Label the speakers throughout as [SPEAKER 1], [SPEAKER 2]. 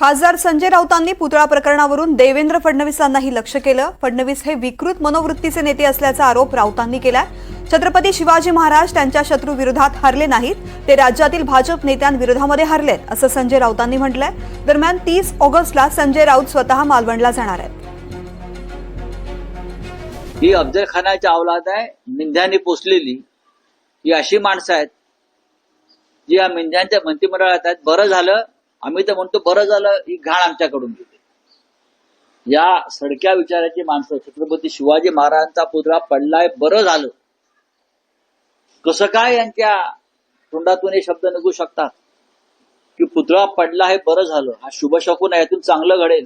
[SPEAKER 1] खासदार संजय राऊतांनी पुतळा प्रकरणावरून देवेंद्र फडणवीसांनाही लक्ष केलं। फडणवीस हे विकृत मनोवृत्तीचे नेते असल्याचा आरोप राऊतांनी केलाय। छत्रपती शिवाजी महाराज त्यांच्या शत्रू विरोधात हरले नाहीत, ते राज्यातील भाजप नेत्यांविरोधामध्ये हरलेत, असं संजय राऊतांनी म्हटलंय। दरम्यान 30 ऑगस्टला संजय राऊत स्वतः मालवणला जाणार आहेत।
[SPEAKER 2] ही अफजल खानाची औलाद आहे, मिंध्याने पोचलेली ही अशी माणसं आहेत जी या मिंध्यांच्या मंत्रिमंडळात आहेत। बरं झालं, आम्ही तर म्हणतो बरं झालं ही घाण आमच्याकडून गेली। या सडक्या विचाराची माणसं, छत्रपती शिवाजी महाराजांचा पुतळा पडलाय बरं झालं, कसं काय यांच्या तोंडातून हे शब्द निघू शकतात की पुतळा पडला हे बरं झालं, हा शुभ शकुन आहे, यातून चांगलं घडेल।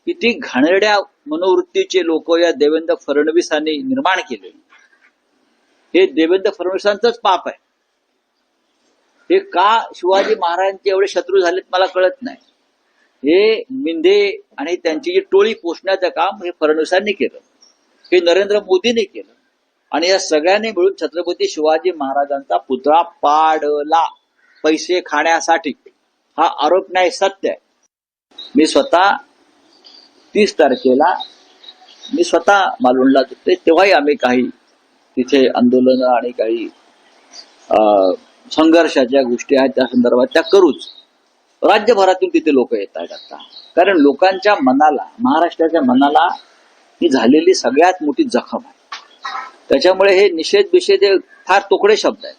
[SPEAKER 2] किती घाणेरड्या मनोवृत्तीचे लोक या देवेंद्र फडणवीसांनी निर्माण केले। हे देवेंद्र फडणवीसांचंच पाप आहे। हे का शिवाजी महाराजांचे एवढे शत्रू झालेत मला कळत नाही। हे मिंधे आणि त्यांची जी टोळी पोषण्याचं काम हे फडणवीसांनी केलं, हे नरेंद्र मोदींनी केलं, आणि या सगळ्यांनी मिळून छत्रपती शिवाजी महाराजांचा पुतळा पाडला पैसे खाण्यासाठी। हा आरोप नाही, सत्य आहे। मी स्वतः 30 तारखेला मालवणला होते, तेव्हाही आम्ही काही तिथे आंदोलन आणि काही संघर्षाच्या गोष्टी आहेत त्या संदर्भात त्या करूच। राज्यभरातून तिथे लोक येत आहेत आता, कारण लोकांच्या मनाला, महाराष्ट्राच्या मनाला ही झालेली सगळ्यात मोठी जखम आहे। त्याच्यामुळे हे निषेध हे फार तोकडे शब्द आहेत।